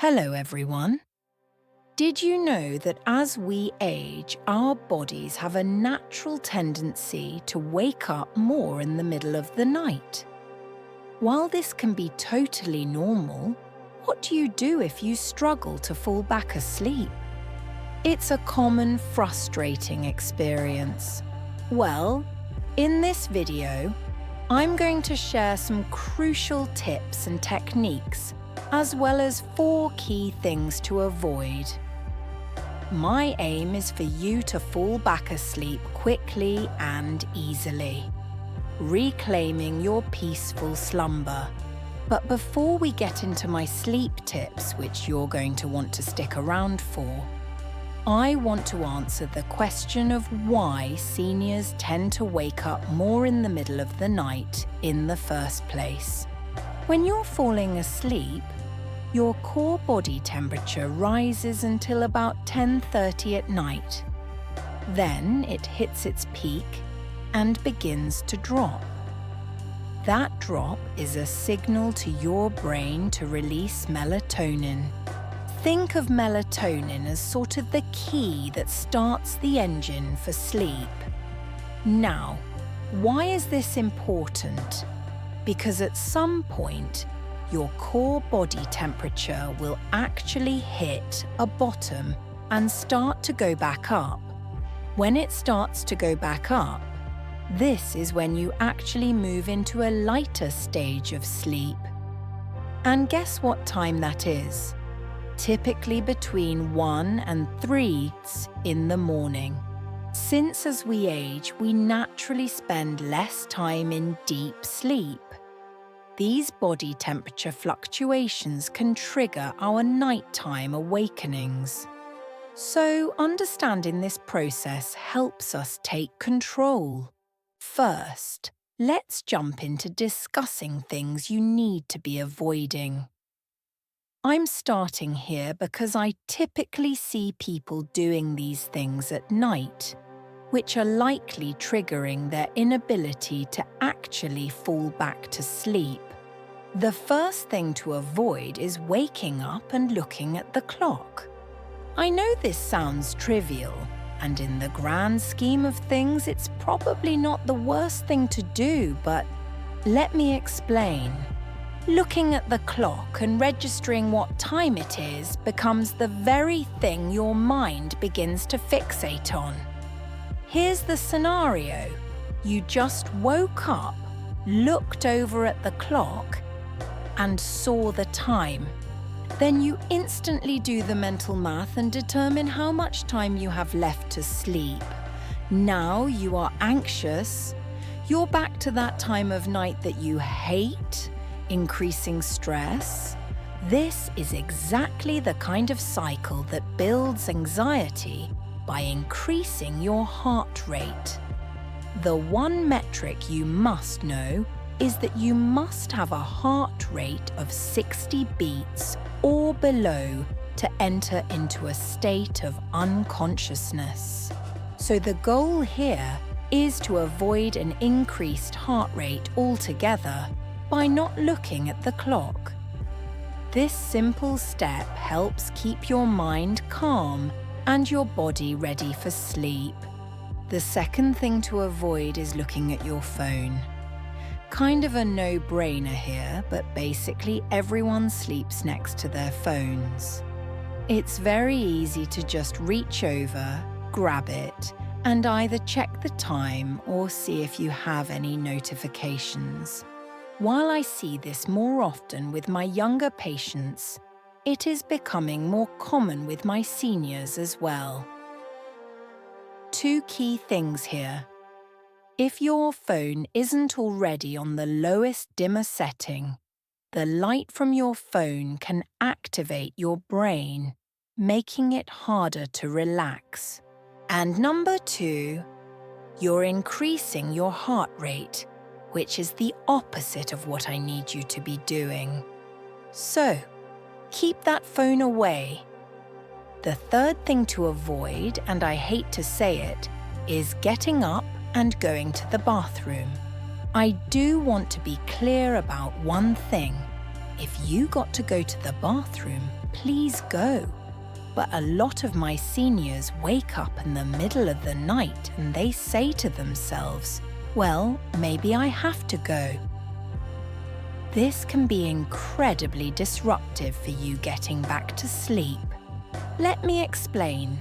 Hello everyone. Did you know that as we age, our bodies have a natural tendency to wake up more in the middle of the night? While this can be totally normal, what do you do if you struggle to fall back asleep? It's a common, frustrating experience. Well, in this video, I'm going to share some crucial tips and techniques, as well as 4 key things to avoid. My aim is for you to fall back asleep quickly and easily, reclaiming your peaceful slumber. But before we get into my sleep tips, which you're going to want to stick around for, I want to answer the question of why seniors tend to wake up more in the middle of the night in the first place. When you're falling asleep, your core body temperature rises until about 10:30 at night. Then it hits its peak and begins to drop. That drop is a signal to your brain to release melatonin. Think of melatonin as sort of the key that starts the engine for sleep. Now, why is this important? Because at some point, your core body temperature will actually hit a bottom and start to go back up. When it starts to go back up, this is when you actually move into a lighter stage of sleep. And guess what time that is? Typically between 1 and 3 in the morning. Since as we age, we naturally spend less time in deep sleep. These body temperature fluctuations can trigger our nighttime awakenings. So understanding this process helps us take control. First, let's jump into discussing things you need to be avoiding. I'm starting here because I typically see people doing these things at night, which are likely triggering their inability to actually fall back to sleep. The first thing to avoid is waking up and looking at the clock. I know this sounds trivial, and in the grand scheme of things, it's probably not the worst thing to do, but let me explain. Looking at the clock and registering what time it is becomes the very thing your mind begins to fixate on. Here's the scenario. You just woke up, looked over at the clock, and saw the time. Then you instantly do the mental math and determine how much time you have left to sleep. Now you are anxious. You're back to that time of night that you hate, increasing stress. This is exactly the kind of cycle that builds anxiety by increasing your heart rate. The one metric you must know is that you must have a heart rate of 60 beats or below to enter into a state of unconsciousness. So the goal here is to avoid an increased heart rate altogether by not looking at the clock. This simple step helps keep your mind calm and your body ready for sleep. The second thing to avoid is looking at your phone. Kind of a no-brainer here, but basically everyone sleeps next to their phones. It's very easy to just reach over, grab it, and either check the time or see if you have any notifications. While I see this more often with my younger patients, it is becoming more common with my seniors as well. 2 key things here. If your phone isn't already on the lowest dimmer setting, the light from your phone can activate your brain, making it harder to relax. And number 2, you're increasing your heart rate, which is the opposite of what I need you to be doing. So, keep that phone away. The third thing to avoid, and I hate to say it, is getting up and going to the bathroom. I do want to be clear about one thing. If you got to go to the bathroom, please go. But a lot of my seniors wake up in the middle of the night and they say to themselves, well, maybe I have to go. This can be incredibly disruptive for you getting back to sleep. Let me explain.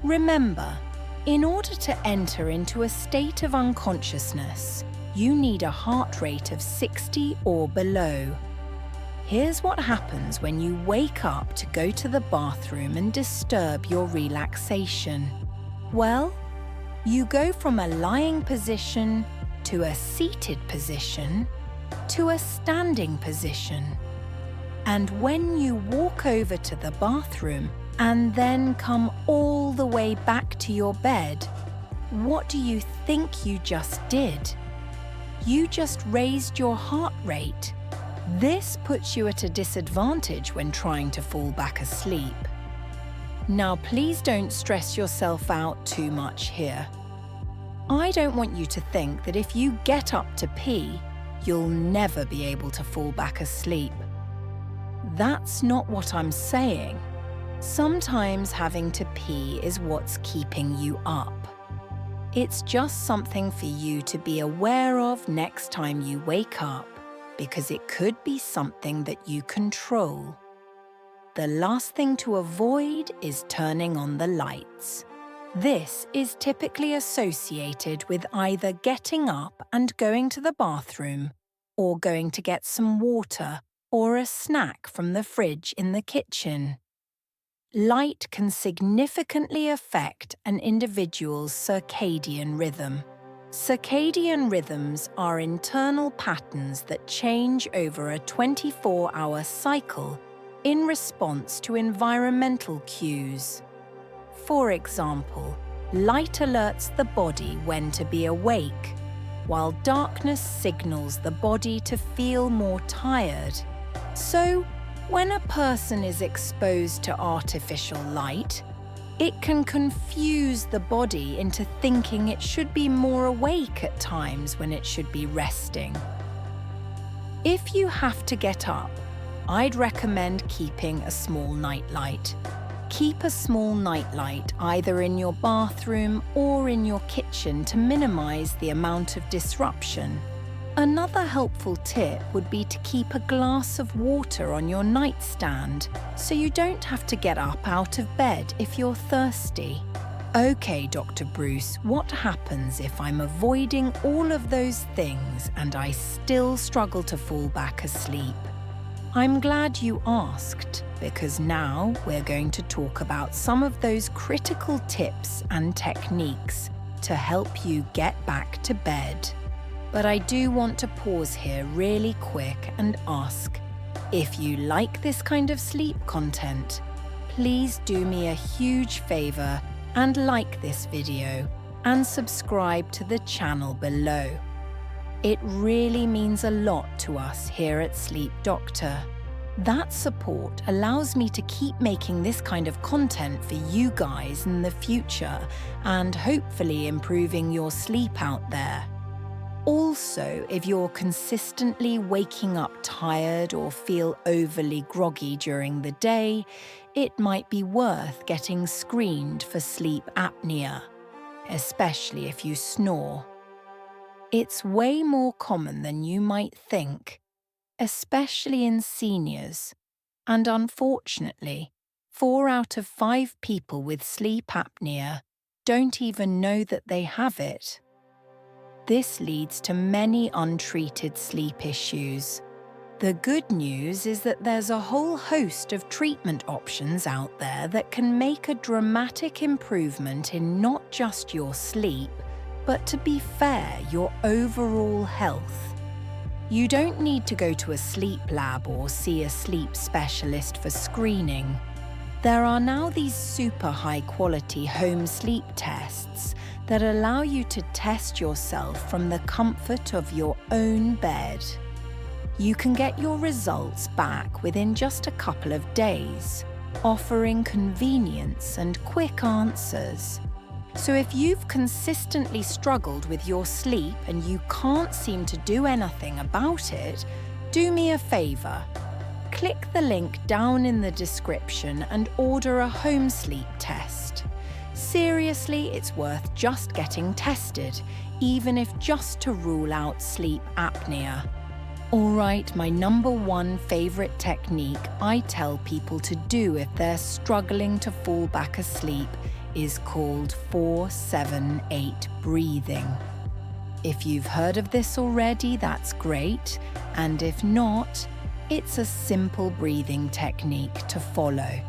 Remember, in order to enter into a state of unconsciousness, you need a heart rate of 60 or below. Here's what happens when you wake up to go to the bathroom and disturb your relaxation. Well, you go from a lying position to a seated position to a standing position. And when you walk over to the bathroom and then come all the way back to your bed, what do you think you just did? You just raised your heart rate. This puts you at a disadvantage when trying to fall back asleep. Now, please don't stress yourself out too much here. I don't want you to think that if you get up to pee, you'll never be able to fall back asleep. That's not what I'm saying. Sometimes having to pee is what's keeping you up. It's just something for you to be aware of next time you wake up, because it could be something that you control. The last thing to avoid is turning on the lights. This is typically associated with either getting up and going to the bathroom, or going to get some water or a snack from the fridge in the kitchen. Light can significantly affect an individual's circadian rhythm. Circadian rhythms are internal patterns that change over a 24-hour cycle in response to environmental cues. For example, light alerts the body when to be awake, while darkness signals the body to feel more tired. So, when a person is exposed to artificial light, it can confuse the body into thinking it should be more awake at times when it should be resting. If you have to get up, I'd recommend keeping a small nightlight. Keep a small nightlight either in your bathroom or in your kitchen to minimize the amount of disruption. Another helpful tip would be to keep a glass of water on your nightstand so you don't have to get up out of bed if you're thirsty. Okay, Dr. Bruce, what happens if I'm avoiding all of those things and I still struggle to fall back asleep? I'm glad you asked, because now we're going to talk about some of those critical tips and techniques to help you get back to bed. But I do want to pause here really quick and ask, if you like this kind of sleep content, please do me a huge favor and like this video and subscribe to the channel below. It really means a lot to us here at Sleep Doctor. That support allows me to keep making this kind of content for you guys in the future and hopefully improving your sleep out there. Also, if you're consistently waking up tired or feel overly groggy during the day, it might be worth getting screened for sleep apnea, especially if you snore. It's way more common than you might think, especially in seniors, and unfortunately, 4 out of 5 people with sleep apnea don't even know that they have it. This leads to many untreated sleep issues. The good news is that there's a whole host of treatment options out there that can make a dramatic improvement in not just your sleep, but to be fair, your overall health. You don't need to go to a sleep lab or see a sleep specialist for screening. There are now these super high-quality home sleep tests that allow you to test yourself from the comfort of your own bed. You can get your results back within just a couple of days, offering convenience and quick answers. So if you've consistently struggled with your sleep and you can't seem to do anything about it, do me a favor. click the link down in the description and order a home sleep test. Seriously, it's worth just getting tested, even if just to rule out sleep apnea. Alright, my #1 favourite technique I tell people to do if they're struggling to fall back asleep is called 4-7-8 breathing. If you've heard of this already, that's great, and if not, it's a simple breathing technique to follow.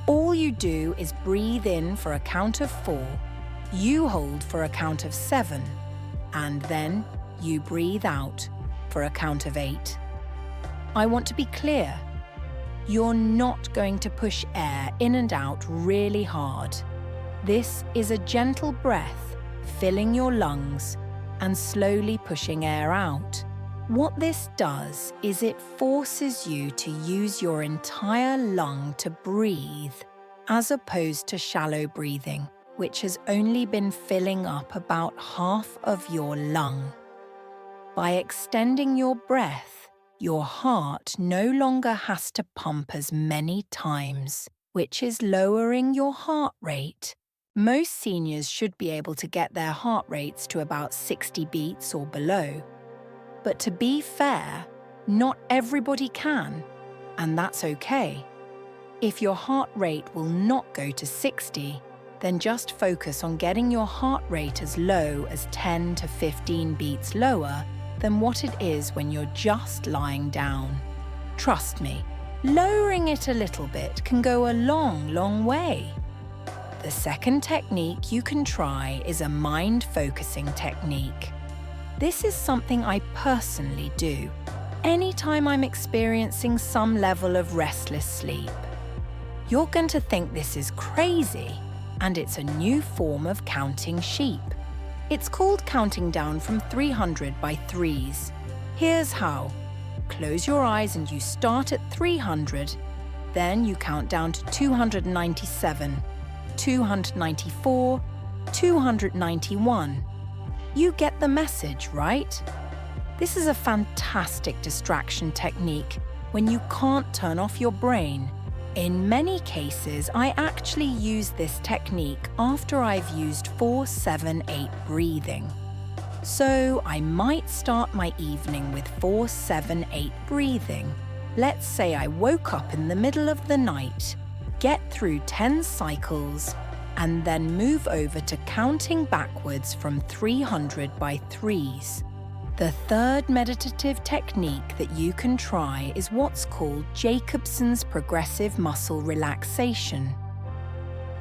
All you do is breathe in for a count of 4, you hold for a count of 7, and then you breathe out for a count of 8. I want to be clear. You're not going to push air in and out really hard. This is a gentle breath, filling your lungs and slowly pushing air out. What this does is it forces you to use your entire lung to breathe, as opposed to shallow breathing, which has only been filling up about half of your lung. By extending your breath, your heart no longer has to pump as many times, which is lowering your heart rate. Most seniors should be able to get their heart rates to about 60 beats or below. But to be fair, not everybody can, and that's okay. If your heart rate will not go to 60, then just focus on getting your heart rate as low as 10 to 15 beats lower than what it is when you're just lying down. Trust me, lowering it a little bit can go a long way. The second technique you can try is a mind-focusing technique. This is something I personally do anytime I'm experiencing some level of restless sleep. You're going to think this is crazy, and it's a new form of counting sheep. It's called counting down from 300 by threes. Here's how. Close your eyes and you start at 300. Then you count down to 297, 294, 291. You get the message, right? This is a fantastic distraction technique when you can't turn off your brain. In many cases, I actually use this technique after I've used 4-7-8 breathing. So I might start my evening with 4-7-8 breathing. Let's say I woke up in the middle of the night, get through 10 cycles, and then move over to counting backwards from 300 by threes. The third meditative technique that you can try is what's called Jacobson's progressive muscle relaxation.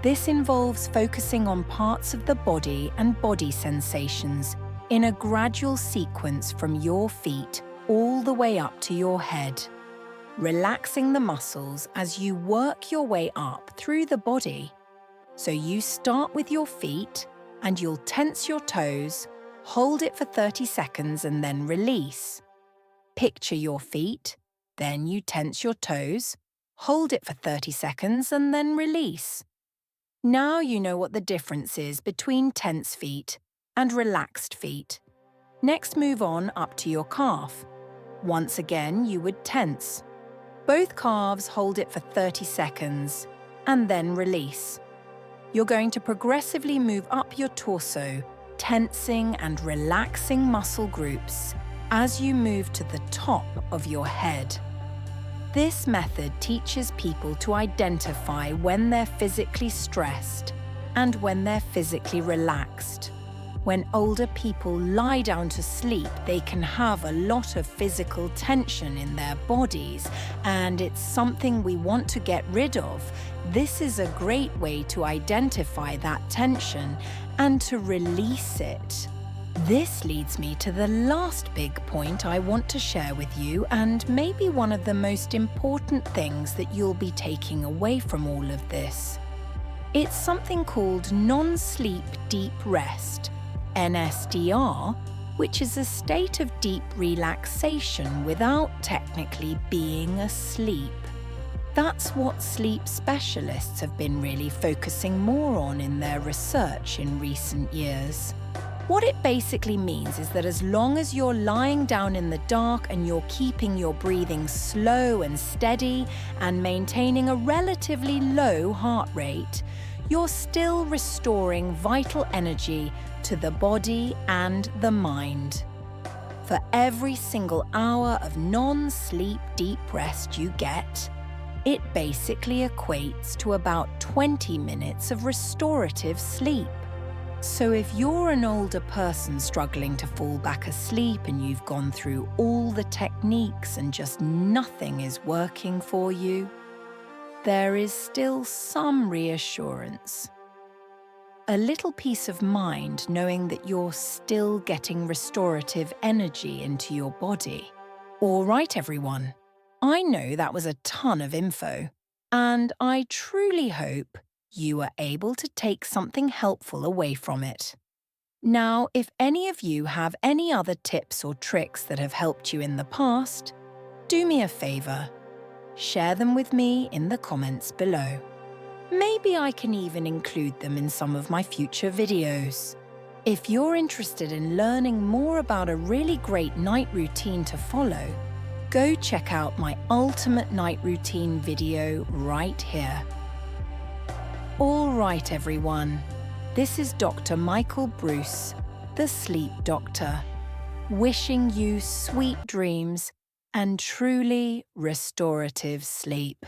This involves focusing on parts of the body and body sensations in a gradual sequence from your feet all the way up to your head, relaxing the muscles as you work your way up through the body. So you start with your feet and you'll tense your toes, hold it for 30 seconds and then release. Picture your feet, then you tense your toes, hold it for 30 seconds and then release. Now you know what the difference is between tense feet and relaxed feet. Next, move on up to your calf. Once again, you would tense. Both calves hold it for 30 seconds and then release. You're going to progressively move up your torso, tensing and relaxing muscle groups as you move to the top of your head. This method teaches people to identify when they're physically stressed and when they're physically relaxed. When older people lie down to sleep, they can have a lot of physical tension in their bodies, and it's something we want to get rid of. This is a great way to identify that tension and to release it. This leads me to the last big point I want to share with you, and maybe one of the most important things that you'll be taking away from all of this. It's something called non-sleep deep rest, NSDR, which is a state of deep relaxation without technically being asleep. That's what sleep specialists have been really focusing more on in their research in recent years. What it basically means is that as long as you're lying down in the dark and you're keeping your breathing slow and steady and maintaining a relatively low heart rate, you're still restoring vital energy to the body and the mind. For every single hour of non-sleep deep rest you get, it basically equates to about 20 minutes of restorative sleep. So if you're an older person struggling to fall back asleep and you've gone through all the techniques and just nothing is working for you, there is still some reassurance. A little peace of mind knowing that you're still getting restorative energy into your body. All right, everyone. I know that was a ton of info, and I truly hope you were able to take something helpful away from it. Now, if any of you have any other tips or tricks that have helped you in the past, do me a favor. Share them with me in the comments below. Maybe I can even include them in some of my future videos. If you're interested in learning more about a really great night routine to follow, go check out my ultimate night routine video right here. All right, everyone. This is Dr. Michael Bruce, the Sleep Doctor, wishing you sweet dreams and truly restorative sleep.